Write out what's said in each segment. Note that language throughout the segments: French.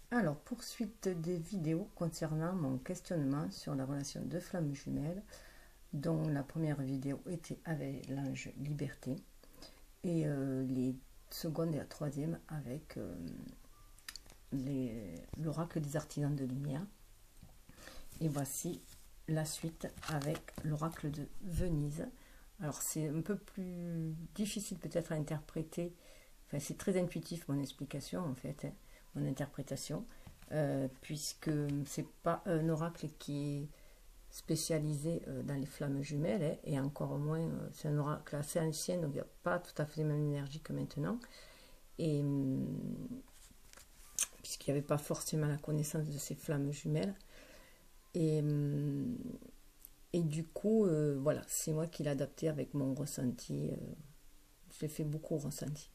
Alors, poursuite des vidéos concernant mon questionnement sur la relation de flammes jumelles, dont la première vidéo était avec l'ange Liberté et les secondes et la troisième avec l'oracle des artisans de lumière. Et voici la suite avec l'oracle de Venise. Alors, c'est un peu plus difficile peut-être à interpréter. Enfin, c'est très intuitif mon explication en fait, hein, mon interprétation, puisque c'est pas un oracle qui est spécialisé dans les flammes jumelles, hein, et encore moins, c'est un oracle assez ancien, donc il n'y a pas tout à fait la même énergie que maintenant, et puisqu'il n'y avait pas forcément la connaissance de ces flammes jumelles, et, et du coup, voilà, c'est moi qui l'ai adapté avec mon ressenti, je l'ai fait beaucoup ressenti.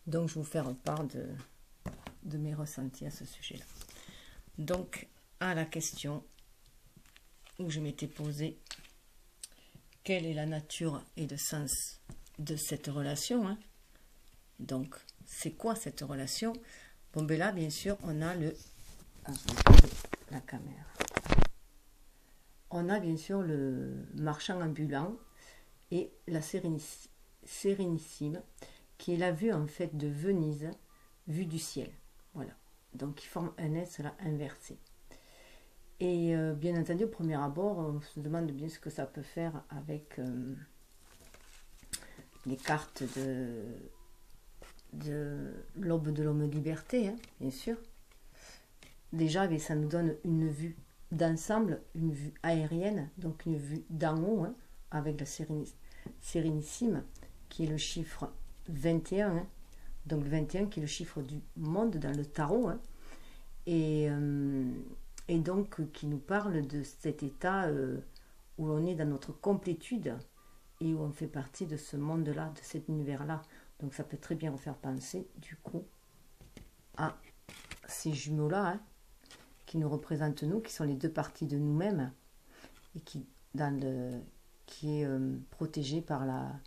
Donc je vais vous faire part de mes ressentis à ce sujet-là. Donc, à la question où je m'étais posée, quelle est la nature et le sens de cette relation, hein? Donc, c'est quoi cette relation? Bon, ben là, bien sûr, on a le... Ah, je vais poser la caméra. On a bien sûr le marchand ambulant et la sérénissime, qui est la vue en fait de Venise, vue du ciel. Voilà. Donc, ils forment un S là inversé. Et bien entendu, au premier abord, on se demande bien ce que ça peut faire avec les cartes de l'aube de l'homme liberté, hein, bien sûr. Déjà, ça nous donne une vue d'ensemble, une vue aérienne, donc une vue d'en haut, hein, avec la sérénissime, qui est le chiffre 21, hein, donc 21 qui est le chiffre du monde dans le tarot, hein, et donc qui nous parle de cet état où on est dans notre complétude et où on fait partie de ce monde-là, de cet univers-là. Donc ça peut très bien vous faire penser, du coup, à ces jumeaux-là, hein, qui nous représentent nous, qui sont les deux parties de nous-mêmes, et qui est protégée par la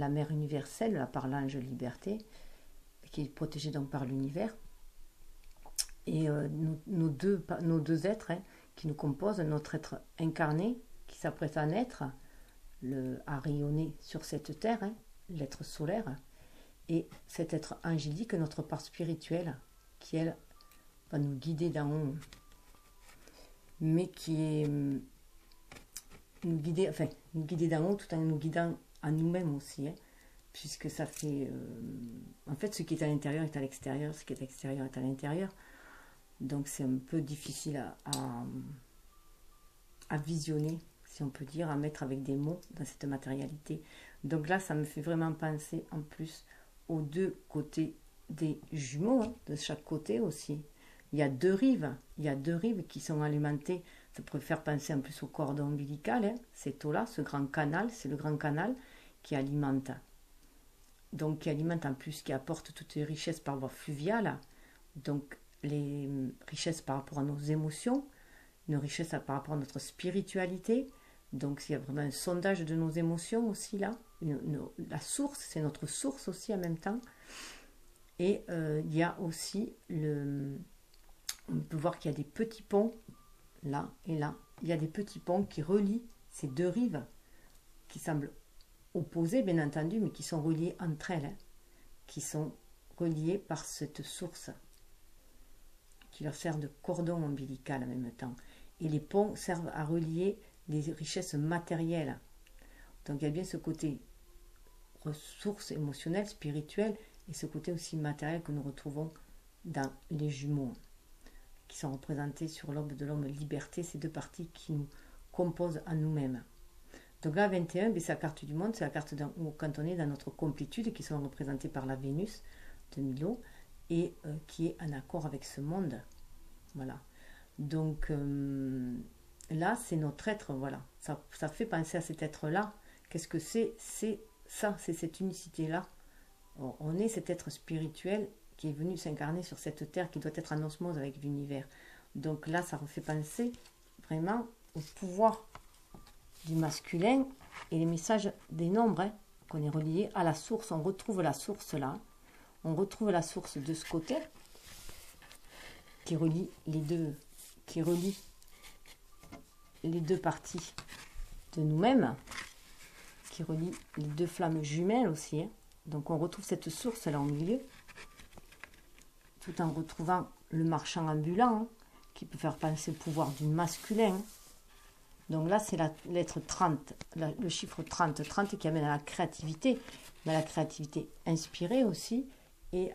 mère universelle, là, par l'ange Liberté, qui est protégée donc par l'univers. Et nos deux êtres, hein, qui nous composent, notre être incarné, qui s'apprête à naître, à rayonner sur cette terre, hein, l'être solaire, et cet être angélique, notre part spirituelle, qui elle va nous guider d'en haut, mais qui est nous guider d'en haut tout en nous guidant à nous-mêmes aussi, hein, puisque ça fait en fait ce qui est à l'intérieur est à l'extérieur, ce qui est à l'extérieur est à l'intérieur. Donc c'est un peu difficile à visionner, si on peut dire, à mettre avec des mots dans cette matérialité. Donc là, ça me fait vraiment penser en plus aux deux côtés des jumeaux, hein, de chaque côté aussi. Il y a deux rives qui sont alimentées. Ça pourrait faire penser en plus au cordon ombilical, hein, cet eau-là, ce grand canal, c'est le grand canal qui alimente. Donc qui alimente en plus, qui apporte toutes les richesses par voie fluviale. Donc les richesses par rapport à nos émotions, une richesse par rapport à notre spiritualité. Donc il y a vraiment un sondage de nos émotions aussi là. La source, c'est notre source aussi en même temps. Et il y a aussi on peut voir qu'il y a des petits ponts là et là. Il y a des petits ponts qui relient ces deux rives qui semblent opposées bien entendu, mais qui sont reliées entre elles, hein, qui sont reliées par cette source qui leur sert de cordon ombilical en même temps. Et les ponts servent à relier les richesses matérielles. Donc il y a bien ce côté ressources émotionnelles, spirituelles, et ce côté aussi matériel que nous retrouvons dans les jumeaux, qui sont représentés sur l'aube de l'homme liberté, ces deux parties qui nous composent à nous-mêmes. Donc là, 21, c'est la carte du monde, c'est la carte quand on est dans notre complétude, qui sont représentées par la Vénus de Milo, et qui est en accord avec ce monde. Voilà. Donc là, c'est notre être, voilà. Ça fait penser à cet être-là. Qu'est-ce que c'est? C'est ça, c'est cette unicité-là. On est cet être spirituel qui est venu s'incarner sur cette terre, qui doit être en osmose avec l'univers. Donc là, ça refait penser vraiment au pouvoir du masculin et les messages des nombres, hein, qu'on est relié à la source. On retrouve la source là. On retrouve la source de ce côté. qui relie les deux parties de nous-mêmes, qui relie les deux flammes jumelles aussi. Hein. Donc on retrouve cette source là au milieu, tout en retrouvant le marchand ambulant, hein, qui peut faire penser au pouvoir du masculin. Hein. Donc là, c'est la lettre 30, le chiffre 30, 30 qui amène à la créativité, mais à la créativité inspirée aussi, et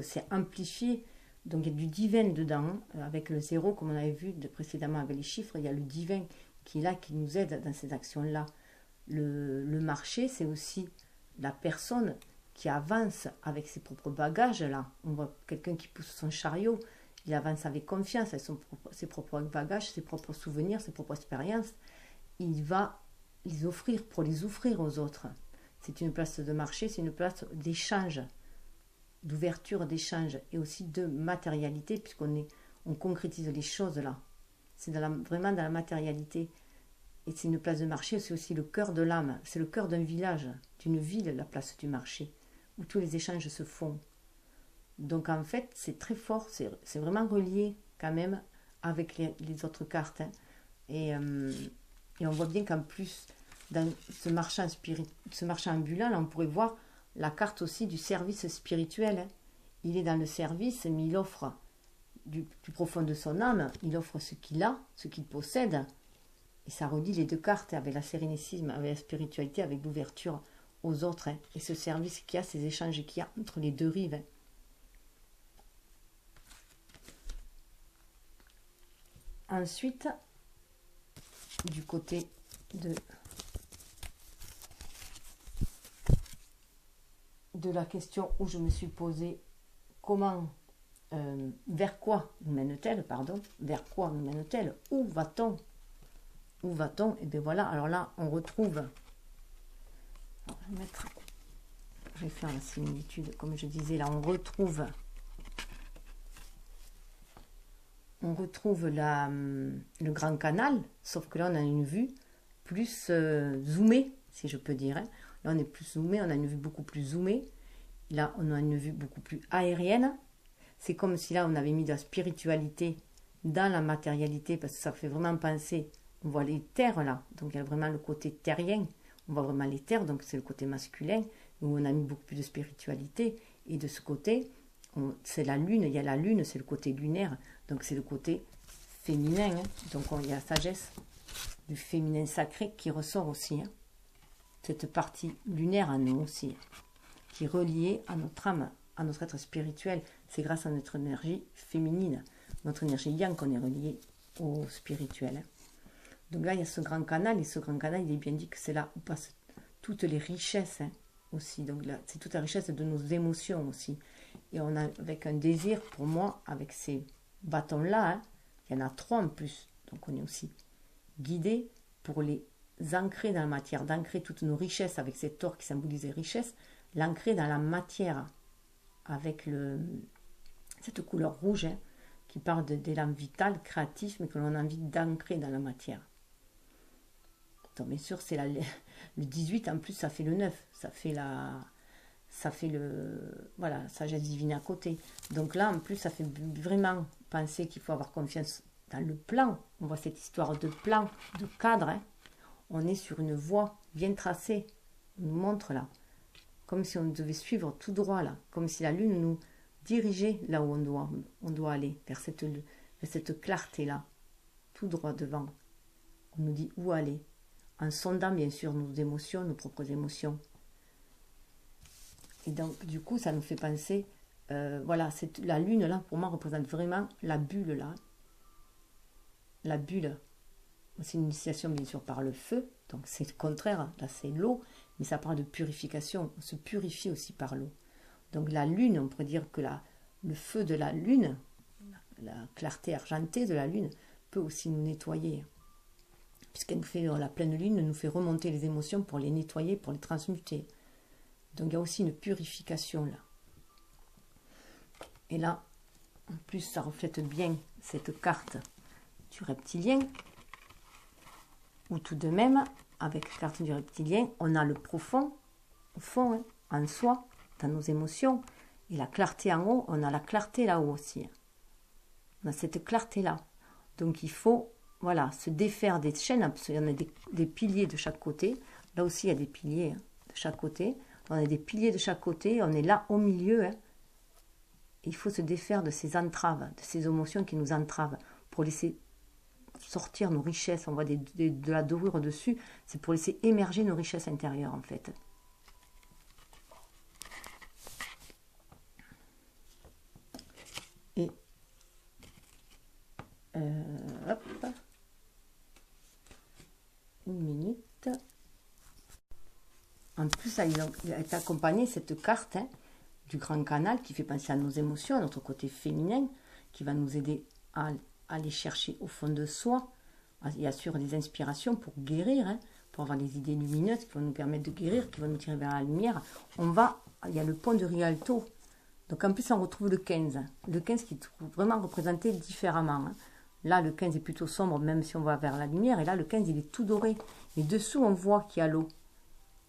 c'est amplifié, donc il y a du divin dedans, hein, avec le 0, comme on avait vu précédemment avec les chiffres, il y a le divin qui est là, qui nous aide dans ces actions-là. Le marché, c'est aussi la personne qui avance avec ses propres bagages, là. On voit quelqu'un qui pousse son chariot, il avance avec confiance, avec ses propres bagages, ses propres souvenirs, ses propres expériences. Il va les offrir pour les offrir aux autres. C'est une place de marché, c'est une place d'échange, d'ouverture d'échange et aussi de matérialité, puisqu'on concrétise les choses là. C'est vraiment dans la matérialité. Et c'est une place de marché, c'est aussi le cœur de l'âme. C'est le cœur d'un village, d'une ville, la place du marché, où tous les échanges se font. Donc en fait, c'est très fort, c'est vraiment relié quand même avec les autres cartes. Hein. Et on voit bien qu'en plus, dans ce marchand ambulant, là, on pourrait voir la carte aussi du service spirituel. Hein. Il est dans le service, mais il offre du plus profond de son âme, il offre ce qu'il a, ce qu'il possède. Et ça relie les deux cartes avec la sérénisme, avec la spiritualité, avec l'ouverture aux autres. Hein. Et ce service qu'il y a, ces échanges qu'il y a entre les deux rives. Hein. Ensuite, du côté de la question où je me suis posé vers quoi nous mène-t-elle, où va-t-on, et bien voilà, alors là on retrouve, je vais faire la similitude, comme je disais, là on retrouve le grand canal, sauf que là on a une vue plus zoomée, si je peux dire. Hein. Là on est plus zoomé, on a une vue beaucoup plus zoomée. Là on a une vue beaucoup plus aérienne. C'est comme si là on avait mis de la spiritualité dans la matérialité, parce que ça fait vraiment penser, on voit les terres là, donc il y a vraiment le côté terrien, on voit vraiment les terres, donc c'est le côté masculin, où on a mis beaucoup plus de spiritualité. Et de ce côté, c'est la lune, il y a la lune, c'est le côté lunaire, donc c'est le côté féminin. Hein. Donc il y a la sagesse du féminin sacré qui ressort aussi. Hein. Cette partie lunaire à nous aussi, qui est reliée à notre âme, à notre être spirituel. C'est grâce à notre énergie féminine, notre énergie yang qu'on est relié au spirituel. Hein. Donc là, il y a ce grand canal, et ce grand canal, il est bien dit que c'est là où passent toutes les richesses hein, aussi. Donc là, c'est toute la richesse de nos émotions aussi. Et on a, avec un désir, pour moi, avec ces bâtons-là, hein, il y en a 3 en plus. Donc on est aussi guidé pour les ancrer dans la matière, d'ancrer toutes nos richesses avec cet or qui symbolise les richesses, l'ancrer dans la matière avec cette couleur rouge hein, qui parle d'élan vital, créatif, mais que l'on a envie d'ancrer dans la matière. Donc bien sûr, c'est le 18, en plus ça fait le 9, ça fait la sagesse divine à côté. Donc là, en plus, ça fait vraiment penser qu'il faut avoir confiance dans le plan. On voit cette histoire de plan, de cadre. Hein. On est sur une voie bien tracée. On nous montre là. Comme si on devait suivre tout droit là. Comme si la lune nous dirigeait là où on doit aller. Vers cette clarté là. Tout droit devant. On nous dit où aller. En sondant bien sûr nos émotions, nos propres émotions. Et donc, du coup, ça nous fait penser, la lune, là, pour moi, représente vraiment la bulle, là. La bulle. C'est une initiation, bien sûr, par le feu. Donc, c'est le contraire. Là, c'est l'eau. Mais ça parle de purification. On se purifie aussi par l'eau. Donc, la lune, on pourrait dire que le feu de la lune, la clarté argentée de la lune, peut aussi nous nettoyer. Puisqu'elle nous fait, la pleine lune nous fait remonter les émotions pour les nettoyer, pour les transmuter. Donc il y a aussi une purification là. Et là, en plus, ça reflète bien cette carte du reptilien. Ou tout de même, avec la carte du reptilien, on a le profond, au fond, hein, en soi, dans nos émotions. Et la clarté en haut, on a la clarté là-haut aussi. On a cette clarté-là. Donc il faut, voilà, se défaire des chaînes. Il y en a des piliers de chaque côté. Là aussi, il y a des piliers de chaque côté. On a des piliers de chaque côté. On est là au milieu. Il faut se défaire de ces entraves, de ces émotions qui nous entravent, pour laisser sortir nos richesses. On voit de la dorure dessus. C'est pour laisser émerger nos richesses intérieures, en fait. Et hop, une minute. En plus, elle est accompagnée, cette carte, du grand canal, qui fait penser à nos émotions, à notre côté féminin, qui va nous aider à aller chercher au fond de soi. Il y a sûr des inspirations pour guérir, pour avoir des idées lumineuses qui vont nous permettre de guérir, qui vont nous tirer vers la lumière. Il y a le pont de Rialto. Donc en plus, on retrouve le 15. Le 15 qui est vraiment représenté différemment. Là, le 15 est plutôt sombre, même si on va vers la lumière. Et là, le 15, il est tout doré. Et dessous, on voit qu'il y a l'eau.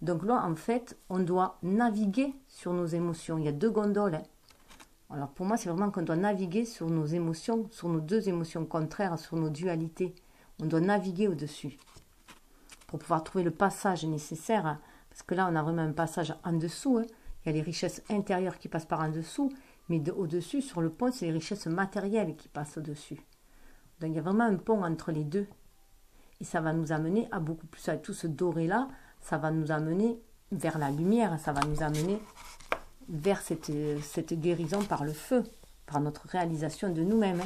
Donc là, en fait, on doit naviguer sur nos émotions. Il y a 2 gondoles. Alors pour moi, c'est vraiment qu'on doit naviguer sur nos émotions, sur nos 2 émotions contraires, sur nos dualités. On doit naviguer au-dessus pour pouvoir trouver le passage nécessaire. Parce que là, on a vraiment un passage en dessous. Il y a les richesses intérieures qui passent par en dessous. Mais au-dessus, sur le pont, c'est les richesses matérielles qui passent au-dessus. Donc il y a vraiment un pont entre les deux. Et ça va nous amener à beaucoup plus. Avec tout ce doré-là, ça va nous amener vers la lumière, ça va nous amener vers cette guérison par le feu, par notre réalisation de nous-mêmes.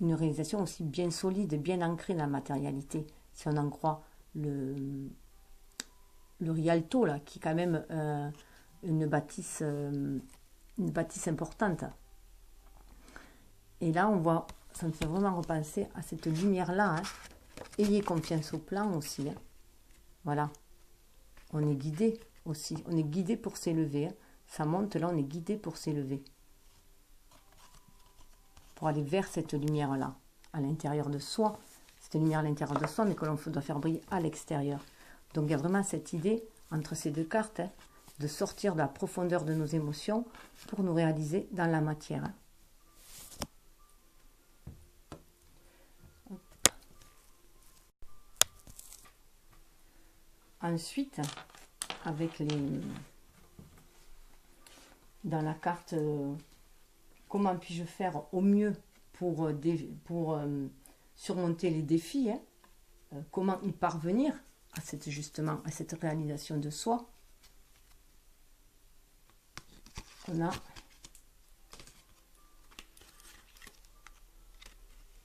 Une réalisation aussi bien solide, bien ancrée dans la matérialité, si on en croit le Rialto, là, qui est quand même une bâtisse importante. Et là, on voit, ça me fait vraiment repenser à cette lumière-là. Ayez confiance au plan aussi. Voilà, on est guidé aussi, on est guidé pour s'élever. Ça monte là, on est guidé pour s'élever. Pour aller vers cette lumière-là, à l'intérieur de soi. Cette lumière à l'intérieur de soi, mais que l'on doit faire briller à l'extérieur. Donc il y a vraiment cette idée, entre ces 2 cartes, de sortir de la profondeur de nos émotions pour nous réaliser dans la matière. Ensuite, avec dans la carte, comment puis-je faire au mieux pour surmonter les défis, comment y parvenir justement à cette réalisation de soi. On a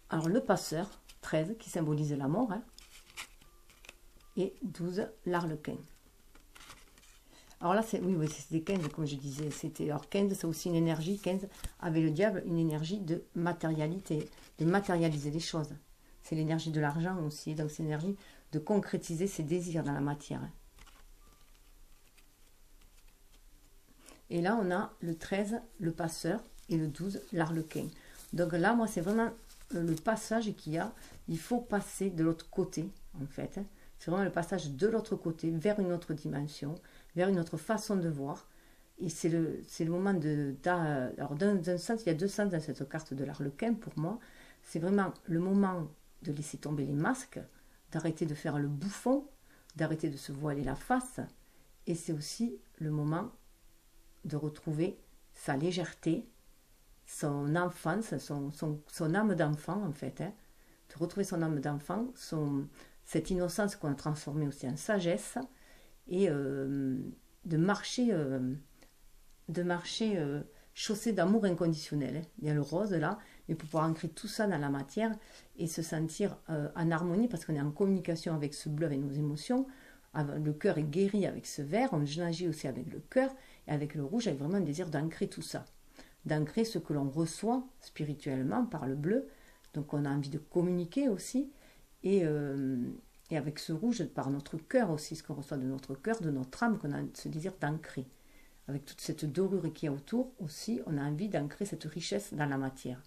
alors le passeur, 13, qui symbolise la mort, et 12, l'arlequin. Alors là, oui, c'était 15, comme je disais. Alors 15, c'est aussi une énergie, 15, avec le diable, une énergie de matérialité, de matérialiser les choses. C'est l'énergie de l'argent aussi, donc c'est l'énergie de concrétiser ses désirs dans la matière. Et là, on a le 13, le passeur, et le 12, l'arlequin. Donc là, moi, c'est vraiment le passage qu'il y a. Il faut passer de l'autre côté, en fait. C'est vraiment le passage de l'autre côté, vers une autre dimension, vers une autre façon de voir. Et c'est le moment alors d'un sens, il y a 2 sens dans cette carte de l'arlequin pour moi. C'est vraiment le moment de laisser tomber les masques, d'arrêter de faire le bouffon, d'arrêter de se voiler la face. Et c'est aussi le moment de retrouver sa légèreté, son enfance, son âme d'enfant en fait. De retrouver son âme d'enfant, cette innocence qu'on a transformée aussi en sagesse, et de marcher chaussée d'amour inconditionnel. Il y a le rose là, mais pour pouvoir ancrer tout ça dans la matière et se sentir en harmonie, parce qu'on est en communication avec ce bleu, avec nos émotions. Le cœur est guéri avec ce vert, on agit aussi avec le cœur, et avec le rouge, avec vraiment un désir d'ancrer tout ça, d'ancrer ce que l'on reçoit spirituellement par le bleu. Donc on a envie de communiquer aussi, et avec ce rouge, par notre cœur aussi, ce qu'on reçoit de notre cœur, de notre âme, qu'on a ce désir d'ancrer. Avec toute cette dorure qui est autour aussi, on a envie d'ancrer cette richesse dans la matière,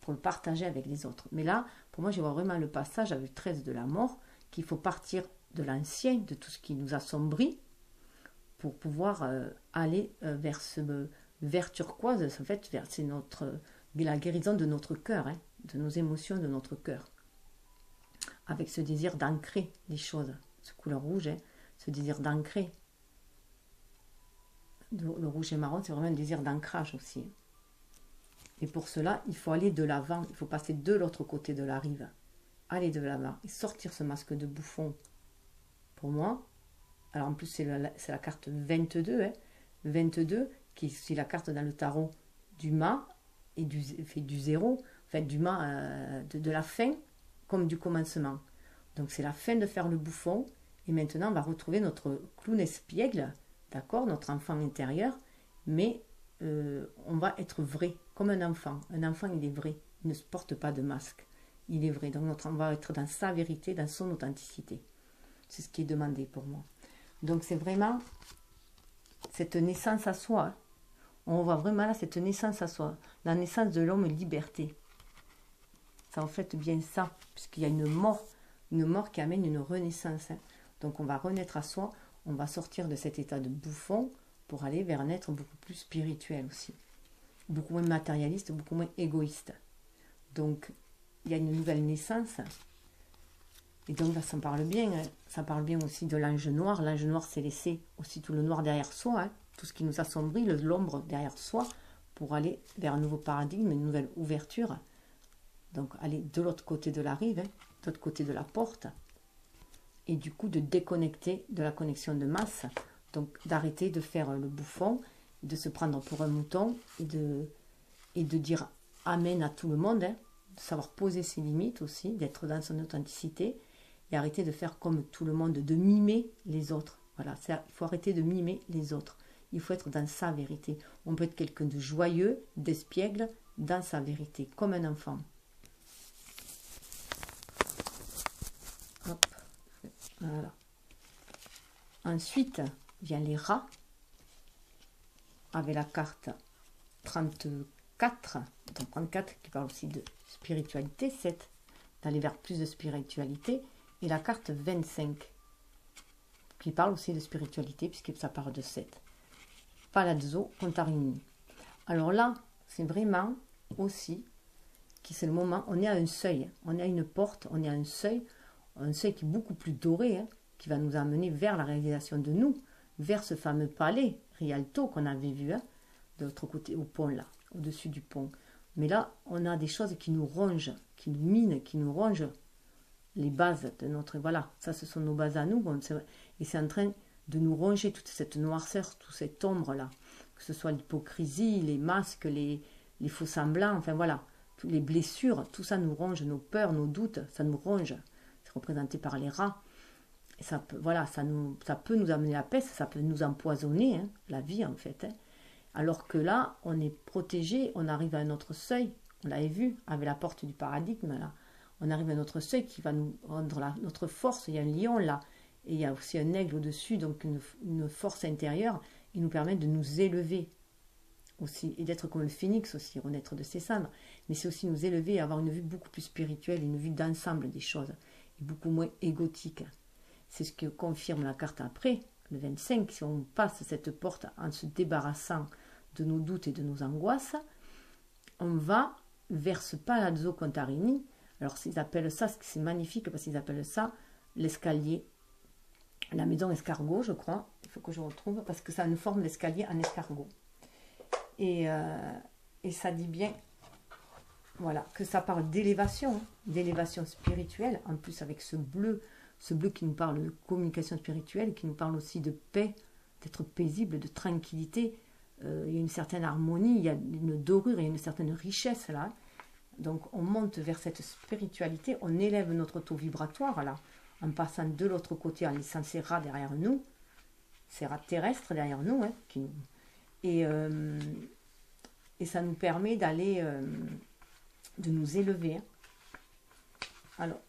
pour le partager avec les autres. Mais là, pour moi, je vois vraiment le passage avec 13 de la mort, qu'il faut partir de l'ancien, de tout ce qui nous assombrit, pour pouvoir aller vers ce vert turquoise. En fait, c'est la guérison de notre cœur, hein, de nos émotions, de notre cœur. Avec ce désir d'ancrer les choses. Ce couleur rouge, hein, ce désir d'ancrer. Le rouge et marron, c'est vraiment un désir d'ancrage aussi. Et pour cela, il faut aller de l'avant. Il faut passer de l'autre côté de la rive. Aller de l'avant et sortir ce masque de bouffon. Pour moi, alors en plus c'est la carte 22, hein, 22 qui est la carte dans le tarot du mât et du zéro, enfin du mât de la fin comme du commencement. Donc c'est la fin de faire le bouffon et maintenant on va retrouver notre clown espiègle, d'accord, notre enfant intérieur, mais on va être vrai, comme un enfant. Un enfant il est vrai, il ne se porte pas de masque, il est vrai. Donc on va être dans sa vérité, dans son authenticité. C'est ce qui est demandé pour moi. Donc c'est vraiment cette naissance à soi. On voit vraiment là cette naissance à soi. La naissance de l'homme liberté. Ça reflète bien ça, puisqu'il y a une mort qui amène une renaissance. Hein. Donc on va renaître à soi, on va sortir de cet état de bouffon pour aller vers un être beaucoup plus spirituel aussi. Beaucoup moins matérialiste, beaucoup moins égoïste. Donc il y a une nouvelle naissance. Et donc là, ça parle bien. Hein. Ça parle bien aussi de l'ange noir. L'ange noir, c'est laisser aussi tout le noir derrière soi, hein. Tout ce qui nous assombrit, l'ombre derrière soi, pour aller vers un nouveau paradigme, une nouvelle ouverture. Donc aller de l'autre côté de la rive, hein, de l'autre côté de la porte. Et du coup, de déconnecter de la connexion de masse. Donc d'arrêter de faire le bouffon, de se prendre pour un mouton et de dire amen à tout le monde, hein, de savoir poser ses limites aussi, d'être dans son authenticité. Et arrêter de faire comme tout le monde, de mimer les autres. Voilà, il faut arrêter de mimer les autres. Il faut être dans sa vérité. On peut être quelqu'un de joyeux, d'espiègle, dans sa vérité, comme un enfant. Hop, voilà. Ensuite, vient les rats, avec la carte 34, donc 34 qui parle aussi de spiritualité, 7, d'aller vers plus de spiritualité. Et la carte 25, qui parle aussi de spiritualité, puisque ça parle de 7. Palazzo Contarini. Alors là, c'est vraiment aussi, c'est le moment, on est à un seuil, on est à une porte, on est à un seuil qui est beaucoup plus doré, hein, qui va nous amener vers la réalisation de nous, vers ce fameux palais Rialto qu'on avait vu, hein, de l'autre côté, au pont là, au-dessus du pont. Mais là, on a des choses qui nous rongent, qui nous minent, qui nous rongent, les bases de notre... Voilà, ça ce sont nos bases à nous. Bon, et c'est en train de nous ronger toute cette noirceur, toute cette ombre-là. Que ce soit l'hypocrisie, les masques, les faux semblants, enfin voilà. Les blessures, tout ça nous ronge, nos peurs, nos doutes, ça nous ronge. C'est représenté par les rats. Et ça peut, voilà, ça peut nous amener la peste, ça peut nous empoisonner, hein, la vie en fait. Hein. Alors que là, on est protégé, on arrive à un autre seuil. On l'avait vu avec la porte du paradigme là. On arrive à notre seuil qui va nous rendre notre force. Il y a un lion là, et il y a aussi un aigle au-dessus, donc une force intérieure, qui nous permet de nous élever aussi, et d'être comme le phénix aussi, renaître de ses cendres. Mais c'est aussi nous élever et avoir une vue beaucoup plus spirituelle, une vue d'ensemble des choses, et beaucoup moins égotique. C'est ce que confirme la carte après, le 25, si on passe cette porte en se débarrassant de nos doutes et de nos angoisses, on va vers ce Palazzo Contarini. Alors, ils appellent ça, c'est magnifique parce qu'ils appellent ça l'escalier, la maison escargot, je crois. Il faut que je retrouve parce que ça a une forme d'escalier en escargot. Et ça dit bien, voilà, que ça parle d'élévation spirituelle, en plus avec ce bleu qui nous parle de communication spirituelle, qui nous parle aussi de paix, d'être paisible, de tranquillité. Il y a une certaine harmonie, il y a une dorure, il y a une certaine richesse là. Donc on monte vers cette spiritualité, on élève notre taux vibratoire là, en passant de l'autre côté, en laissant ces rats derrière nous, ces rats terrestres derrière nous, hein, et ça nous permet d'aller, de nous élever. Hein. Alors,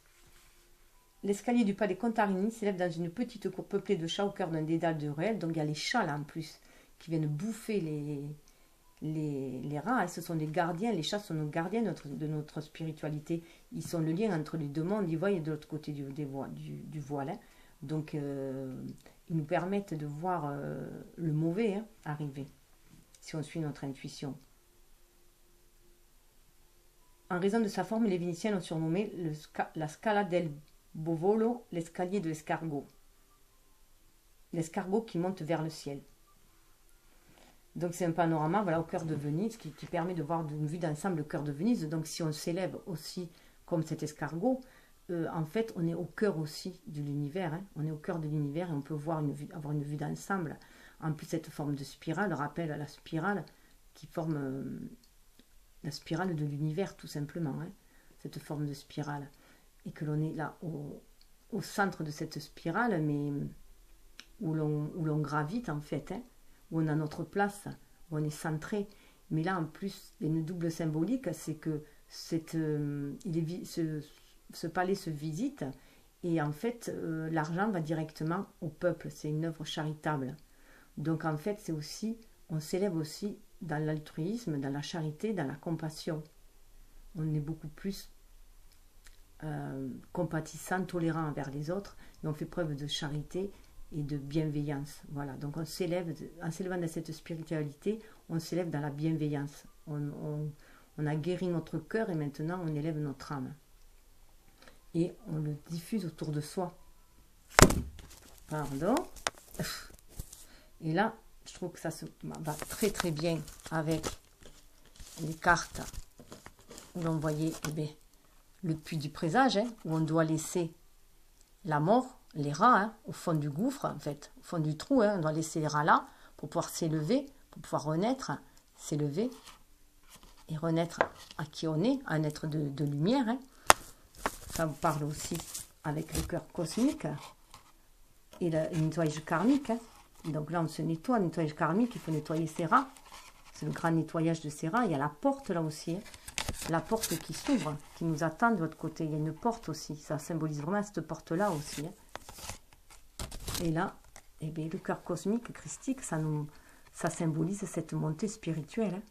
l'escalier du palais Contarini s'élève dans une petite cour peuplée de chats au cœur d'un dédale de ruelles, donc il y a les chats là en plus, qui viennent bouffer les rats, hein, ce sont des gardiens, les chats sont nos gardiens de notre spiritualité. Ils sont le lien entre les deux mondes, ils voient de l'autre côté du voile. Hein. Donc, ils nous permettent de voir le mauvais hein, arriver, si on suit notre intuition. En raison de sa forme, les Vénitiens l'ont surnommé la Scala del Bovolo, l'escalier de l'escargot. L'escargot qui monte vers le ciel. Donc c'est un panorama voilà, au cœur de Venise qui permet de voir d'une vue d'ensemble le cœur de Venise. Donc si on s'élève aussi comme cet escargot, en fait on est au cœur aussi de l'univers. Hein. On est au cœur de l'univers et on peut voir avoir une vue d'ensemble. En plus cette forme de spirale rappelle la spirale qui forme la spirale de l'univers tout simplement. Hein. Cette forme de spirale. Et que l'on est là au centre de cette spirale, mais où l'on gravite en fait, hein, où on a notre place, où on est centré. Mais là en plus, il y a une double symbolique, c'est que ce palais se visite et en fait l'argent va directement au peuple, c'est une œuvre charitable. Donc en fait c'est aussi, on s'élève aussi dans l'altruisme, dans la charité, dans la compassion. On est beaucoup plus compatissant, tolérant envers les autres et on fait preuve de charité et de bienveillance. Voilà, donc on s'élève, en s'élevant dans cette spiritualité, on s'élève dans la bienveillance. On a guéri notre cœur et maintenant on élève notre âme. Et on le diffuse autour de soi. Pardon. Et là, je trouve que ça va très très bien avec les cartes où l'on voyait le puits du présage, hein, où on doit laisser la mort, les rats, hein, au fond du gouffre, en fait, au fond du trou, hein, on doit laisser les rats là pour pouvoir s'élever, pour pouvoir renaître, s'élever et renaître à qui on est, un être de lumière. Hein. Ça vous parle aussi avec le cœur cosmique et le nettoyage karmique. Hein. Donc là, on se nettoie, le nettoyage karmique, il faut nettoyer ses rats. C'est le grand nettoyage de ces rats. Il y a la porte là aussi. Hein. La porte qui s'ouvre, qui nous attend de l'autre côté. Il y a une porte aussi. Ça symbolise vraiment cette porte-là aussi. Hein. Et là, eh bien, le cœur cosmique, christique, ça symbolise cette montée spirituelle. Hein.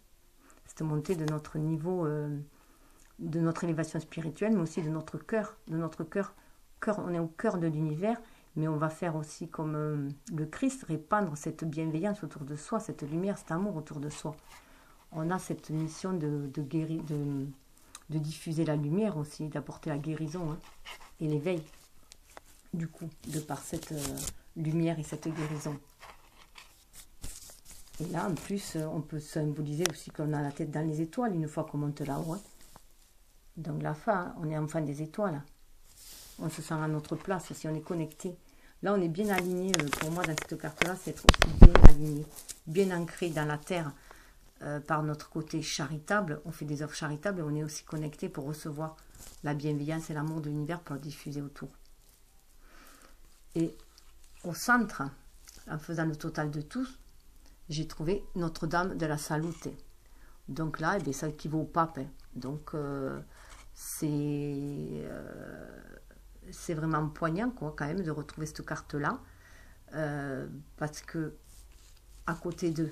Cette montée de notre niveau, de notre élévation spirituelle, mais aussi de notre cœur. On est au cœur de l'univers. Mais on va faire aussi comme le Christ, répandre cette bienveillance autour de soi, cette lumière, cet amour autour de soi. On a cette mission de diffuser la lumière aussi, d'apporter la guérison hein, et l'éveil, du coup, de par cette lumière et cette guérison. Et là, en plus, on peut symboliser aussi qu'on a la tête dans les étoiles une fois qu'on monte là-haut. Hein. Donc la fin, on est enfant des étoiles. On se sent à notre place, si on est connecté. Là, on est bien aligné. Pour moi, dans cette carte-là, c'est être aussi bien aligné, bien ancré dans la terre par notre côté charitable. On fait des œuvres charitables et on est aussi connecté pour recevoir la bienveillance et l'amour de l'univers pour le diffuser autour. Et au centre, en faisant le total de tous, j'ai trouvé Notre-Dame de la Salute. Donc là, eh bien, ça équivaut au pape. Hein. Donc, c'est vraiment poignant quoi, quand même de retrouver cette carte là parce que à côté de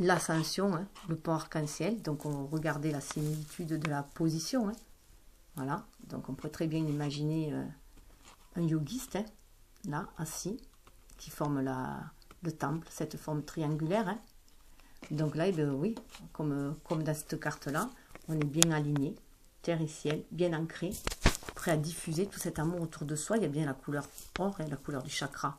l'ascension, hein, le pont arc-en-ciel, donc on regardait la similitude de la position, hein, voilà, donc on pourrait très bien imaginer un yogiste hein, là assis qui forme le temple, cette forme triangulaire hein. Donc là, eh bien, oui, comme dans cette carte là, on est bien aligné, terre et ciel, bien ancré, prêt à diffuser tout cet amour autour de soi. Il y a bien la couleur or, hein, la couleur du chakra,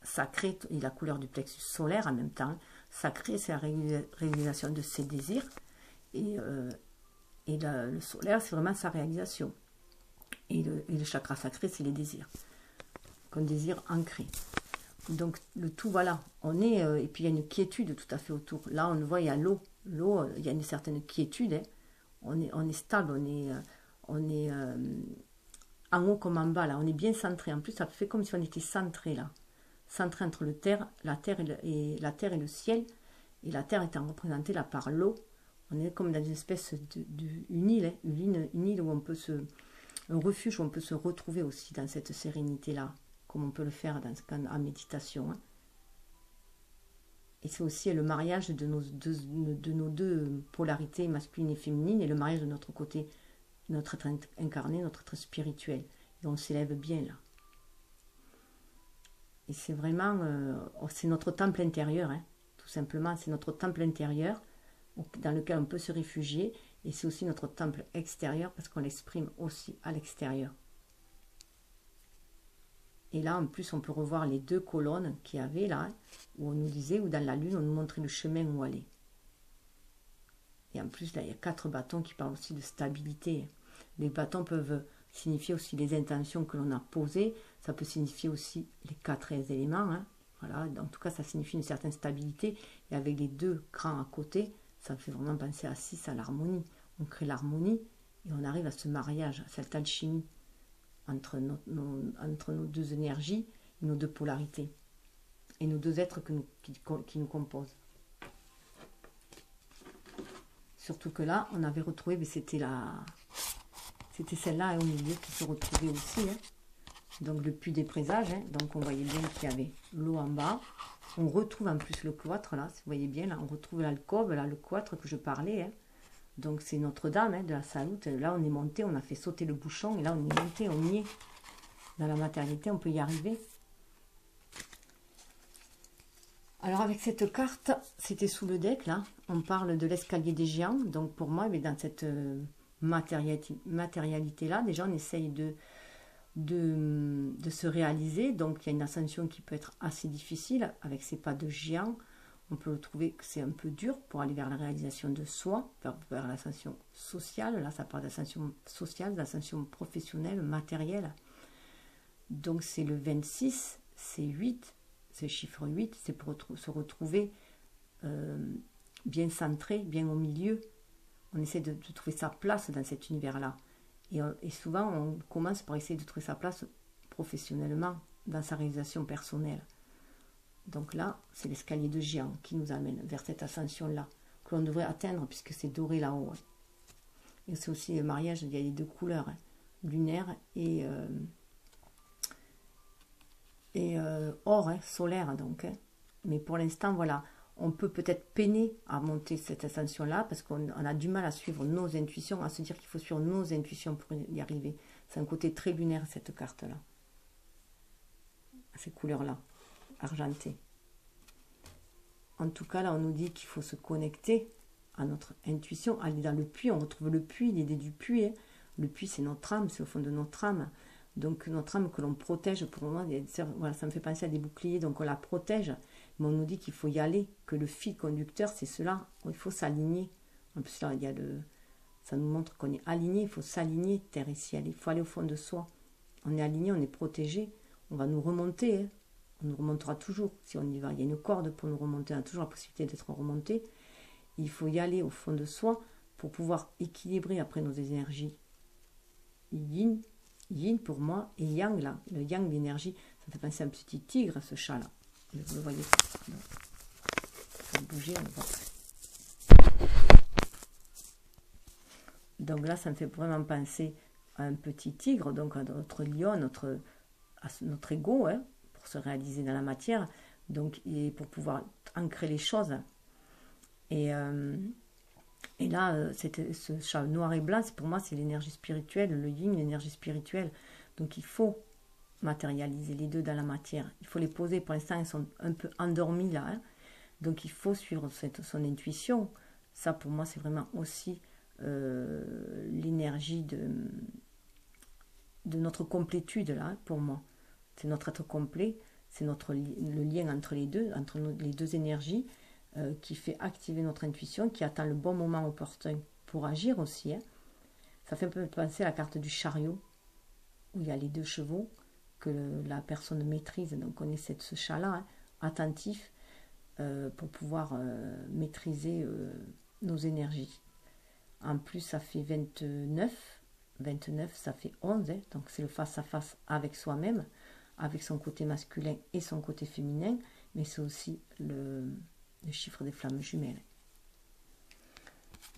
sacré et la couleur du plexus solaire en même temps. Sacré, c'est la réalisation de ses désirs et le solaire, c'est vraiment sa réalisation. Et le chakra sacré, c'est les désirs qu'on désire ancrer. Donc le tout, voilà, on est, et puis il y a une quiétude tout à fait autour. Là, on le voit, il y a l'eau, il y a une certaine quiétude, hein. On est stable, on est en haut comme en bas, là, on est bien centré. En plus, ça fait comme si on était centré, là. Centré entre la terre et le ciel. Et la terre étant représentée là par l'eau. On est comme dans une espèce une île, hein, une île où on peut un refuge où on peut se retrouver aussi dans cette sérénité-là, comme on peut le faire en méditation. Hein. Et c'est aussi le mariage de nos deux polarités masculine et féminine, et le mariage de notre côté, notre être incarné, notre être spirituel, Et on s'élève bien là. Et c'est vraiment, c'est notre temple intérieur, hein, tout simplement, c'est notre temple intérieur dans lequel on peut se réfugier, et c'est aussi notre temple extérieur parce qu'on l'exprime aussi à l'extérieur. Et là, en plus, on peut revoir les 2 colonnes qu'il y avait là, où on nous disait, ou dans la lune, on nous montrait le chemin où aller. Et en plus, là, il y a 4 bâtons qui parlent aussi de stabilité. Les bâtons peuvent signifier aussi les intentions que l'on a posées. Ça peut signifier aussi les 4 éléments. Hein. Voilà, en tout cas, ça signifie une certaine stabilité. Et avec les 2 crans à côté, ça fait vraiment penser à 6, à l'harmonie. On crée l'harmonie et on arrive à ce mariage, à cette alchimie entre nos 2 énergies, nos 2 polarités et nos 2 êtres qui nous composent. Surtout que là, on avait retrouvé, mais c'était celle-là au milieu qui se retrouvait aussi. Hein. Donc le puits des présages, hein. Donc on voyait bien qu'il y avait l'eau en bas. On retrouve en plus le cloître là, si vous voyez bien, là, on retrouve l'alcôve, là, le cloître que je parlais. Hein. Donc c'est Notre-Dame hein, de la Salute. Là on est monté, on a fait sauter le bouchon et là on est monté, on y est. Dans la maternité, on peut y arriver. Alors avec cette carte, c'était sous le deck là, on parle de l'escalier des géants. Donc pour moi, mais dans cette matérialité là, déjà on essaye de se réaliser. Donc il y a une ascension qui peut être assez difficile avec ces pas de géant. On peut trouver que c'est un peu dur pour aller vers la réalisation de soi, vers l'ascension sociale. Là ça parle d'ascension sociale, d'ascension professionnelle, matérielle. Donc c'est le 26, c'est 8, c'est le chiffre 8, c'est pour se retrouver bien centré, bien au milieu. On essaie de trouver sa place dans cet univers-là. Et souvent, on commence par essayer de trouver sa place professionnellement, dans sa réalisation personnelle. Donc là, c'est l'escalier de géant qui nous amène vers cette ascension-là, que l'on devrait atteindre puisque c'est doré là-haut. Et c'est aussi le mariage, il y a les 2 couleurs, hein, lunaire et or, hein, solaire donc. Hein. Mais pour l'instant, voilà, on peut peut-être peiner à monter cette ascension-là parce qu'on a du mal à suivre nos intuitions, à se dire qu'il faut suivre nos intuitions pour y arriver. C'est un côté très lunaire, cette carte-là. Ces couleurs-là, argentées. En tout cas, là, on nous dit qu'il faut se connecter à notre intuition, aller dans le puits. On retrouve le puits, l'idée du puits. Hein. Le puits, c'est notre âme, c'est au fond de notre âme. Donc notre âme que l'on protège pour le moment, voilà, ça me fait penser à des boucliers, donc on la protège, mais on nous dit qu'il faut y aller, que le fil conducteur c'est cela, il faut s'aligner. En plus là, ça nous montre qu'on est aligné, il faut s'aligner, terre et ciel, il faut aller au fond de soi. On est aligné, on est protégé, on va nous remonter, hein. On nous remontera toujours si on y va, il y a une corde pour nous remonter, on a toujours la possibilité d'être remonté. Il faut y aller au fond de soi pour pouvoir équilibrer après nos énergies yin pour moi, et yang là, le yang d'énergie, ça fait penser à un petit tigre, ce chat là. Vous le voyez, il faut bouger, on voit. Donc là, ça me fait vraiment penser à un petit tigre, donc à notre lion, à notre ego, hein, pour se réaliser dans la matière, donc et pour pouvoir ancrer les choses. Et là, ce chat noir et blanc, pour moi, c'est l'énergie spirituelle, le yin, l'énergie spirituelle. Donc il faut matérialiser les 2 dans la matière. Il faut les poser. Pour l'instant, ils sont un peu endormis là. Hein. Donc il faut suivre son intuition. Ça, pour moi, c'est vraiment aussi l'énergie de notre complétude là, pour moi. C'est notre être complet. C'est le lien entre les 2, entre les 2 énergies. Qui fait activer notre intuition, qui attend le bon moment opportun pour agir aussi. Hein. Ça fait un peu penser à la carte du chariot, où il y a les 2 chevaux que la personne maîtrise. Donc on essaie de ce chat-là, hein, attentif, pour pouvoir maîtriser nos énergies. En plus, ça fait 29. 29, ça fait 11. Hein, donc c'est le face-à-face avec soi-même, avec son côté masculin et son côté féminin, mais c'est aussi le chiffre des flammes jumelles.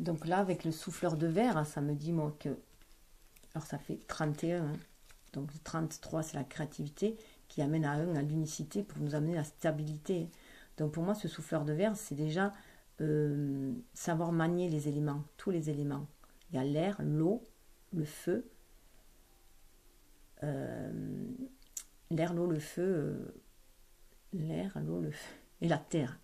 Donc là, avec le souffleur de verre, ça me dit moi que... Alors ça fait 31. Hein. Donc 33, c'est la créativité qui amène à 1, à l'unicité, pour nous amener à la stabilité. Donc pour moi, ce souffleur de verre, c'est déjà savoir manier les éléments, tous les éléments. Il y a l'air, l'eau, le feu, l'air, l'eau, le feu, l'air, l'eau, le feu et la terre.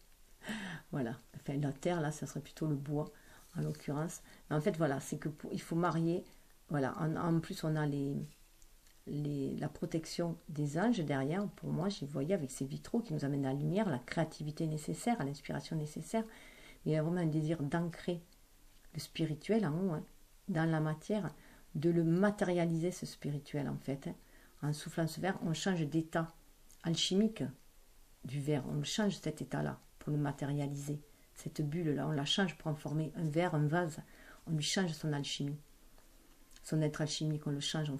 Voilà, enfin la terre là, ça serait plutôt le bois en l'occurrence. Mais en fait voilà, c'est que il faut marier. Voilà, en plus on a la protection des anges derrière. Pour moi, j'y voyais avec ces vitraux qui nous amènent la lumière, la créativité nécessaire, l'inspiration nécessaire. Il y a vraiment un désir d'ancrer le spirituel en haut, hein, dans la matière, de le matérialiser ce spirituel en fait. Hein. En soufflant ce verre, on change d'état alchimique du verre, on change cet état-là pour le matérialiser. Cette bulle-là, on la change pour en former un verre, un vase. On lui change son alchimie. Son être alchimique, on le change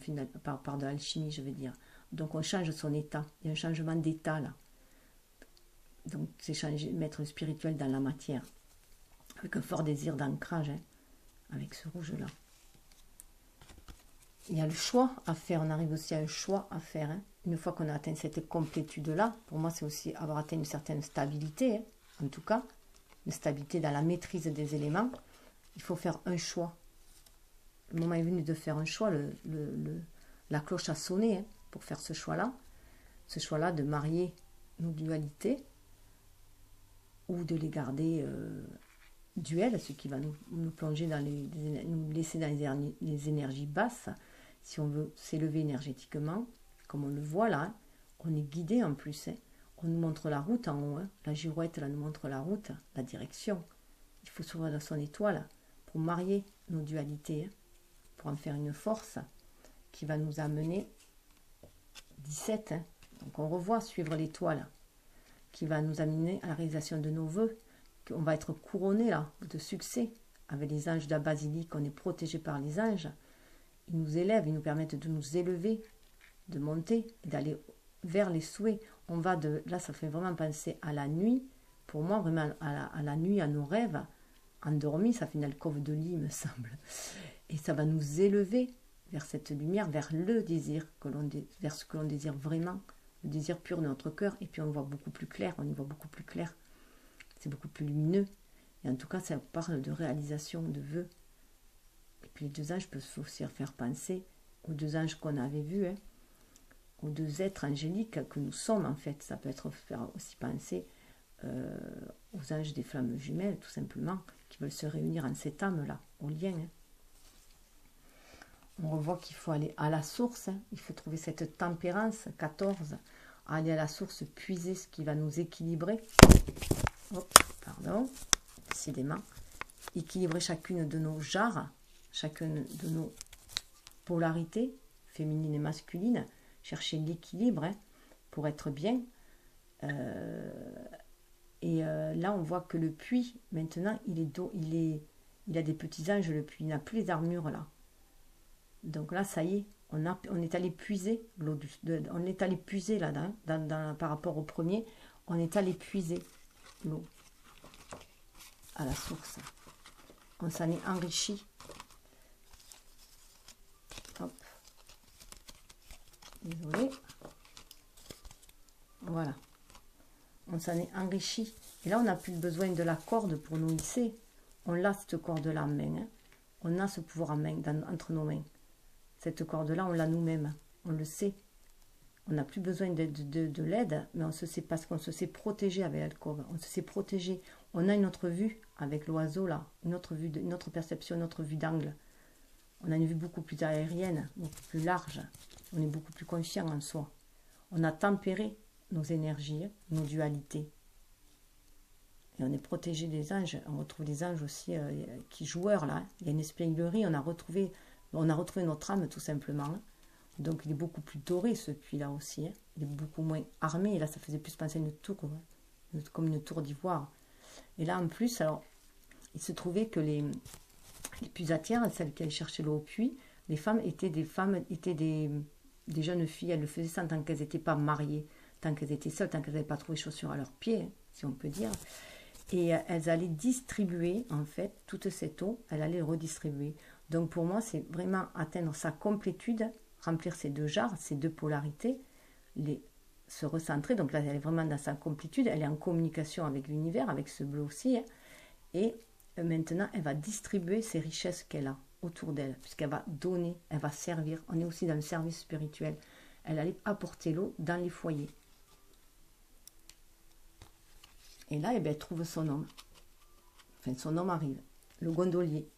par de l'alchimie, je veux dire. Donc on change son état. Il y a un changement d'état là. Donc c'est mettre le spirituel dans la matière. Avec un fort désir d'ancrage, hein, avec ce rouge-là. Il y a le choix à faire. On arrive aussi à un choix à faire. Hein. Une fois qu'on a atteint cette complétude-là, pour moi c'est aussi avoir atteint une certaine stabilité, hein, en tout cas, une stabilité dans la maîtrise des éléments. Il faut faire un choix. Le moment est venu de faire un choix, la cloche a sonné hein, pour faire ce choix-là. Ce choix-là de marier nos dualités ou de les garder duels, ce qui va nous plonger dans nous laisser dans les énergies basses. Si on veut s'élever énergétiquement, comme on le voit là, hein, on est guidé en plus. Hein. On nous montre la route en haut. Hein. La girouette là, nous montre la route, la direction. Il faut s'ouvrir dans son étoile pour marier nos dualités. Hein. Pour en faire une force qui va nous amener 17. Hein. Donc on revoit suivre l'étoile qui va nous amener à la réalisation de nos vœux. On va être couronné là de succès avec les anges de la basilique. On est protégé par les anges. Ils nous élèvent, ils nous permettent de nous élever, de monter, d'aller vers les souhaits. On va de là, ça fait vraiment penser à la nuit. Pour moi, vraiment à la nuit, à nos rêves. Endormi, ça fait une alcôve de lit, me semble. Et ça va nous élever vers cette lumière, vers le désir, vers ce que l'on désire vraiment, le désir pur de notre cœur. Et puis on voit beaucoup plus clair, on y voit beaucoup plus clair. C'est beaucoup plus lumineux. Et en tout cas, ça parle de réalisation, de vœux. Et puis les deux anges peuvent aussi faire penser aux deux anges qu'on avait vus, hein, aux deux êtres angéliques que nous sommes en fait. Ça peut faire aussi penser aux anges des flammes jumelles, tout simplement, qui veulent se réunir en cette âme-là, au lien. Hein. On revoit qu'il faut aller à la source, hein. Il faut trouver cette tempérance, 14, aller à la source, puiser ce qui va nous équilibrer. Hop, pardon, décidément. Équilibrer chacune de nos jarres, chacune de nos polarités, féminines et masculines, chercher l'équilibre hein, pour être bien. Là, on voit que le puits, maintenant, il a des petits anges, le puits, il n'a plus les armures là. Donc là, ça y est, on est allé puiser l'eau, on est allé puiser là, par rapport au premier, on est allé puiser l'eau à la source. On s'en est enrichi. Hop. Désolée. Voilà. On s'en est enrichi. Et là, on n'a plus besoin de la corde pour nous hisser. On l'a, cette corde-là en main. Hein. On a ce pouvoir en main, entre nos mains. Cette corde-là, on l'a nous-mêmes. On le sait. On n'a plus besoin de l'aide, mais on se sait parce qu'on se sait protéger avec l'alcôve. On se sait protéger. On a une autre vue avec l'oiseau, là. Une autre vue, une autre perception, une autre vue d'angle. On a une vue beaucoup plus aérienne, beaucoup plus large. On est beaucoup plus confiant en soi. On a tempéré nos énergies, nos dualités. Et on est protégé des anges. On retrouve les anges aussi qui joueurs là. Il y a une espièglerie. On a retrouvé notre âme tout simplement. Donc il est beaucoup plus doré ce puits-là aussi. Hein. Il est beaucoup moins armé. Et là, ça faisait plus penser à une tour, hein, comme une tour d'ivoire. Et là, en plus, alors, il se trouvait que les pusatières, celles qui allaient chercher l'eau au puits, les femmes étaient des jeunes filles. Elles le faisaient ça tant qu'elles n'étaient pas mariées, tant qu'elles étaient seules, tant qu'elles n'avaient pas trouvé chaussures à leurs pieds, hein, si on peut dire. Et elles allaient distribuer, en fait, toute cette eau, elles allaient redistribuer. Donc pour moi, c'est vraiment atteindre sa complétude, remplir ces deux jarres, ces deux polarités, se recentrer. Donc là, elle est vraiment dans sa complétude, elle est en communication avec l'univers, avec ce bleu aussi. Hein, et maintenant, elle va distribuer ces richesses qu'elle a. autour d'elle, puisqu'elle va donner, elle va servir. On est aussi dans le service spirituel. Elle allait apporter l'eau dans les foyers. Et là, eh bien, elle trouve son homme. Enfin, son homme arrive. Le gondolier.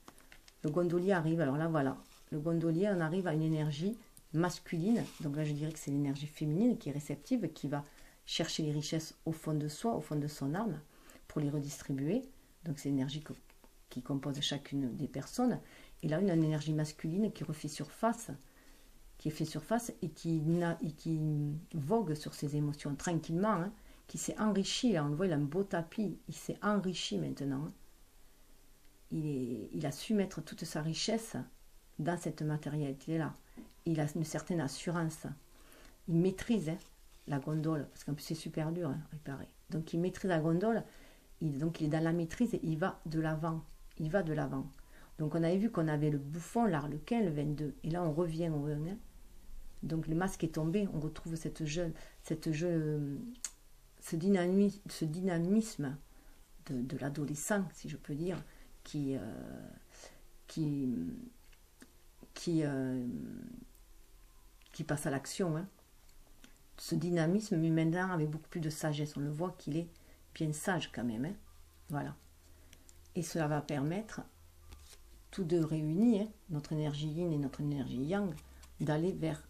Le gondolier arrive. Alors là, voilà. Le gondolier, on arrive à une énergie masculine. Donc là, je dirais que c'est l'énergie féminine qui est réceptive, qui va chercher les richesses au fond de soi, au fond de son âme, pour les redistribuer. Donc c'est l'énergie qui compose chacune des personnes. Et là, une énergie masculine qui refait surface, et qui vogue sur ses émotions tranquillement, hein, qui s'est enrichi. Là, on le voit, il a un beau tapis. Il s'est enrichi maintenant. Hein. Il a su mettre toute sa richesse dans cette matérialité-là. Il a une certaine assurance. Il maîtrise la gondole, parce qu'en plus c'est super dur à réparer. Donc il maîtrise la gondole, donc il est dans la maîtrise et il va de l'avant. Il va de l'avant. Donc on avait vu qu'on avait le bouffon, l'arlequin, le 22. Et là on revient au 1. Donc le masque est tombé, on retrouve ce dynamisme de l'adolescent, si je peux dire, qui passe à l'action. Hein. Ce dynamisme, mais maintenant avec beaucoup plus de sagesse. On le voit qu'il est bien sage quand même. Hein. Voilà. Et cela va permettre, tous deux réunis, hein, notre énergie yin et notre énergie yang, d'aller vers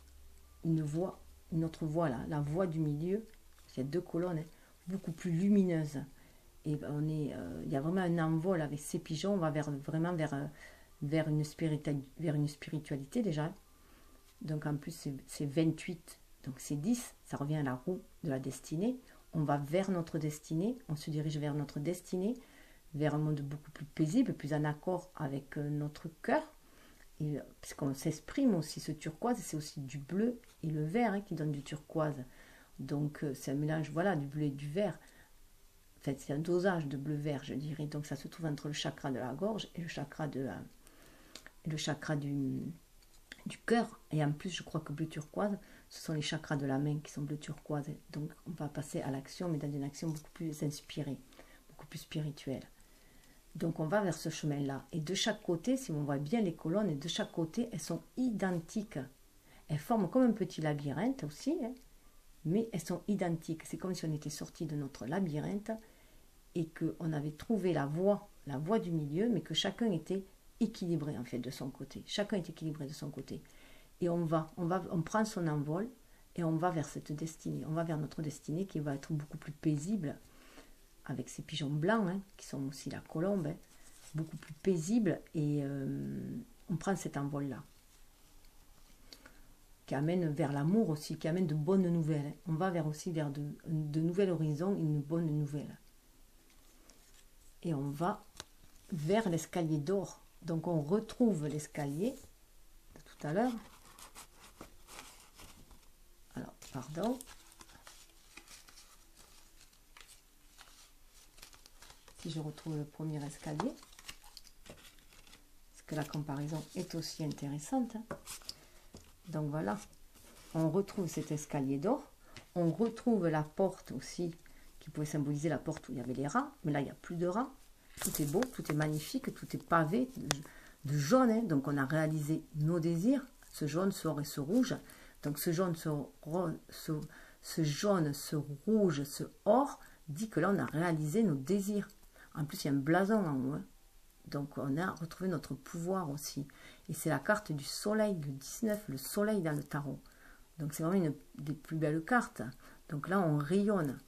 une autre voie, là, la voie du milieu. Il y a 2 colonnes, hein, beaucoup plus lumineuses. Et il y a vraiment un envol avec ces pigeons. On va vraiment vers une spiritualité déjà. Donc en plus c'est 28, donc c'est 10, ça revient à la roue de la destinée. On va vers notre destinée, on se dirige vers notre destinée, vers un monde beaucoup plus paisible, plus en accord avec notre cœur. Et puisqu'on s'exprime aussi, ce turquoise, c'est aussi du bleu et le vert, hein, qui donne du turquoise. Donc c'est un mélange, voilà, du bleu et du vert. En fait, c'est un dosage de bleu-vert, je dirais. Donc ça se trouve entre le chakra de la gorge et le chakra du cœur. Et en plus, je crois que bleu turquoise, ce sont les chakras de la main qui sont bleu turquoise. Donc on va passer à l'action, mais dans une action beaucoup plus inspirée, beaucoup plus spirituelle. Donc on va vers ce chemin-là. Et de chaque côté, si on voit bien les colonnes, de chaque côté, elles sont identiques. Elles forment comme un petit labyrinthe aussi, hein, mais elles sont identiques. C'est comme si on était sorti de notre labyrinthe et qu'on avait trouvé la voie du milieu, mais que chacun était équilibré en fait de son côté. Chacun est équilibré de son côté. Et on prend son envol et on va vers cette destinée. On va vers notre destinée qui va être beaucoup plus paisible, avec ces pigeons blancs, hein, qui sont aussi la colombe, hein, beaucoup plus paisible, et on prend cet envol-là, qui amène vers l'amour aussi, qui amène de bonnes nouvelles. Hein. On va aussi vers de nouvelles horizons, une bonne nouvelle. Et on va vers l'escalier d'or. Donc on retrouve l'escalier de tout à l'heure. Alors, pardon. Si je retrouve le premier escalier, parce que la comparaison est aussi intéressante. Hein. Donc voilà, on retrouve cet escalier d'or. On retrouve la porte aussi, qui pouvait symboliser la porte où il y avait les rats. Mais là, il n'y a plus de rats. Tout est beau, tout est magnifique, tout est pavé de jaune. Hein. Donc on a réalisé nos désirs, ce jaune, ce or et ce rouge. Donc ce jaune, ce rouge, ce or dit que là on a réalisé nos désirs. En plus il y a un blason en haut. Hein. Donc on a retrouvé notre pouvoir aussi. Et c'est la carte du soleil, le 19, le soleil dans le tarot. Donc c'est vraiment une des plus belles cartes. Donc là on rayonne.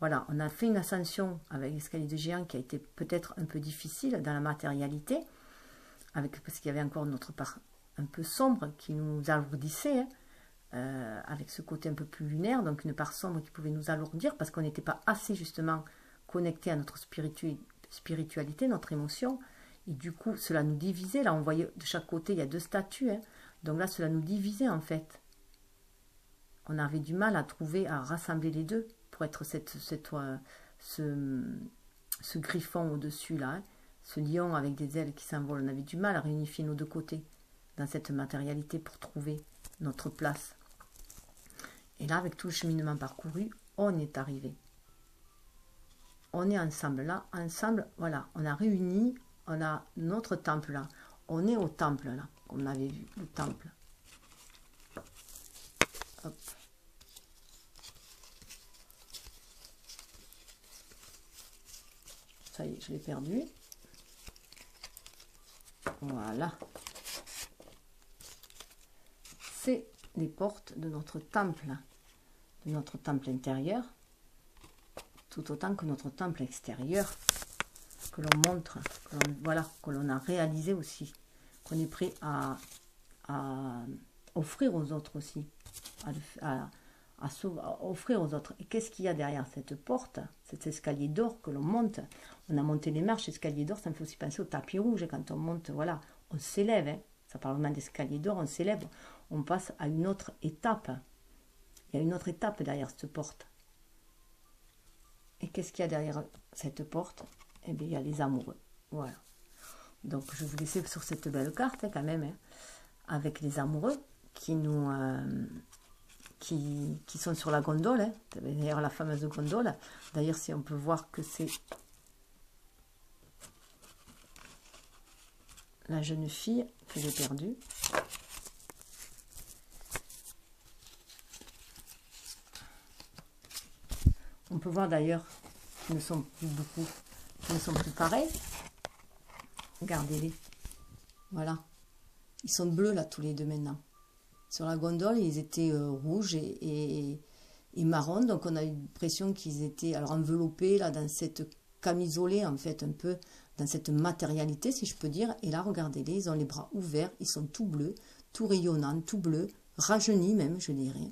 Voilà, on a fait une ascension avec l'escalier de géant qui a été peut-être un peu difficile dans la matérialité, parce qu'il y avait encore notre part un peu sombre qui nous alourdissait, hein, avec ce côté un peu plus lunaire, donc une part sombre qui pouvait nous alourdir parce qu'on n'était pas assez justement connecté à notre spiritualité, notre émotion, et du coup cela nous divisait. Là on voyait de chaque côté il y a 2 statues, hein, donc là cela nous divisait en fait. On avait du mal à rassembler les deux pour être ce griffon au-dessus là, hein, ce lion avec des ailes qui s'envolent. On avait du mal à réunifier nos 2 côtés dans cette matérialité pour trouver notre place. Et là, avec tout le cheminement parcouru, on est arrivé. On est ensemble là, ensemble, voilà, on a réuni, on a notre temple là, on est au temple, là, comme on avait vu, le temple. Hop. Ça y est, je l'ai perdu. Voilà. C'est les portes de notre temple intérieur, tout autant que notre temple extérieur, que l'on montre, voilà, que l'on a réalisé aussi, qu'on est prêt à offrir aux autres aussi, à offrir aux autres. Et qu'est-ce qu'il y a derrière cette porte, cet escalier d'or que l'on monte? On a monté les marches, escalier d'or, ça me fait aussi penser au tapis rouge, quand on monte, voilà, on s'élève, hein. Ça parle vraiment d'escalier d'or, on s'élève, on passe à une autre étape. Il y a une autre étape derrière cette porte. Et qu'est-ce qu'il y a derrière cette porte? Eh bien, il y a les amoureux. Voilà. Donc, je vous laisse sur cette belle carte, hein, quand même, hein, avec les amoureux qui nous... qui sont sur la gondole, hein. D'ailleurs la fameuse gondole. D'ailleurs, si on peut voir que c'est la jeune fille que j'ai perdue. On peut voir d'ailleurs qu'ils ne sont plus beaucoup, qu'ils ne sont plus pareils. Regardez-les. Voilà. Ils sont bleus là tous les deux maintenant. Sur la gondole, ils étaient rouges et marron. Donc on a eu l'impression qu'ils étaient alors enveloppés là dans cette camisolée, en fait, un peu dans cette matérialité, si je peux dire. Et là, regardez-les, ils ont les bras ouverts, ils sont tout bleus, tout rayonnants, tout bleus, rajeunis même, je dirais.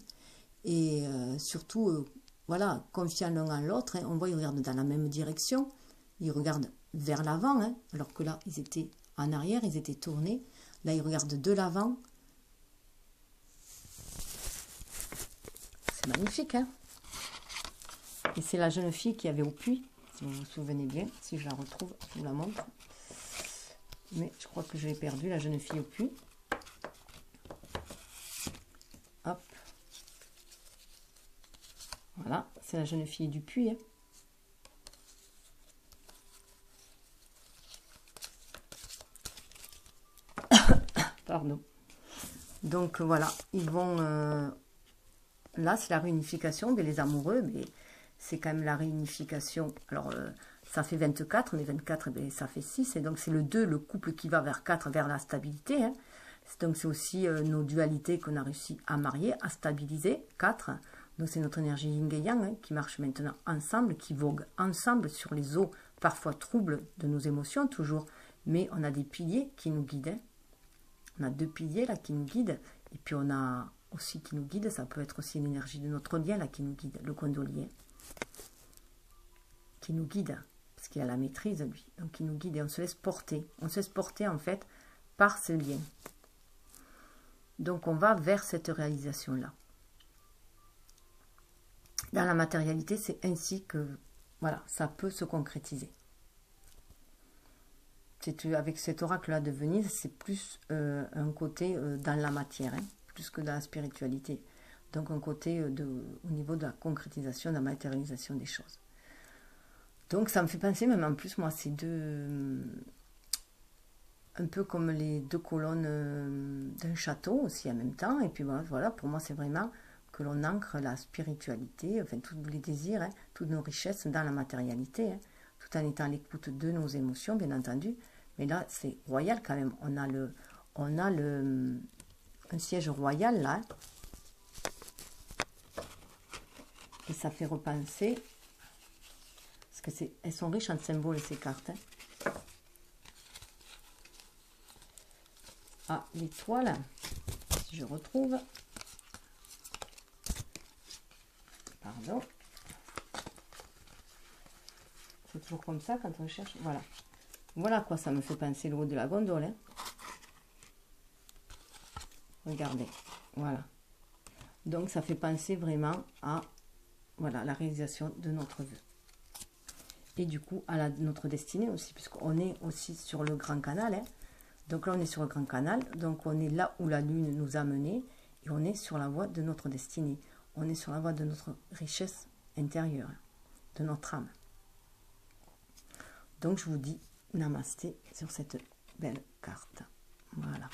Et surtout, voilà, confiants l'un à l'autre. Hein. On voit, ils regardent dans la même direction. Ils regardent vers l'avant, hein, alors que là, ils étaient en arrière, ils étaient tournés. Là, ils regardent de l'avant. C'est magnifique, hein. Et c'est la jeune fille qui avait au puits, si vous vous souvenez bien. Si je la retrouve, je vous la montre. Mais je crois que je l'ai perdue, la jeune fille au puits. Hop. Voilà, c'est la jeune fille du puits, hein. Pardon. Donc voilà, ils vont... là, c'est la réunification, mais les amoureux, mais c'est quand même la réunification. Alors, ça fait 24, mais 24, ben, ça fait 6. Et donc, c'est le 2, le couple qui va vers 4, vers la stabilité. Hein. Donc, c'est aussi nos dualités qu'on a réussi à marier, à stabiliser. 4. Donc, c'est notre énergie yin et yang hein, qui marche maintenant ensemble, qui vogue ensemble sur les eaux, parfois troubles de nos émotions, toujours. Mais on a des piliers qui nous guident. Hein. On a 2 piliers là qui nous guident. Et puis, on a... aussi qui nous guide, ça peut être aussi l'énergie de notre lien là qui nous guide, le gondolier qui nous guide, parce qu'il a la maîtrise lui, donc il nous guide et on se laisse porter en fait par ce lien. Donc on va vers cette réalisation là. Dans la matérialité, c'est ainsi que voilà, ça peut se concrétiser. Avec cet oracle là de Venise, c'est plus un côté dans la matière, hein, plus que dans la spiritualité. Donc un côté au niveau de la concrétisation, de la matérialisation des choses. Donc ça me fait penser même en plus, moi, ces deux... un peu comme les 2 colonnes d'un château aussi en même temps. Et puis voilà, pour moi, c'est vraiment que l'on ancre la spiritualité, enfin tous les désirs, hein, toutes nos richesses dans la matérialité, hein, tout en étant à l'écoute de nos émotions, bien entendu. Mais là, c'est royal quand même. On a un siège royal là. Et ça fait repenser, parce que elles sont riches en symboles ces cartes. Hein. Ah, l'étoile, si je retrouve. Pardon. C'est toujours comme ça quand on cherche. Voilà. Voilà quoi ça me fait penser le haut de la gondole. Hein. Regardez. Voilà. Donc ça fait penser vraiment à voilà, la réalisation de notre vœu. Et du coup, à notre destinée aussi, puisqu'on est aussi sur le grand canal. Hein. Donc là, on est sur le grand canal. Donc on est là où la lune nous a menés. Et on est sur la voie de notre destinée. On est sur la voie de notre richesse intérieure, de notre âme. Donc je vous dis namasté sur cette belle carte. Voilà.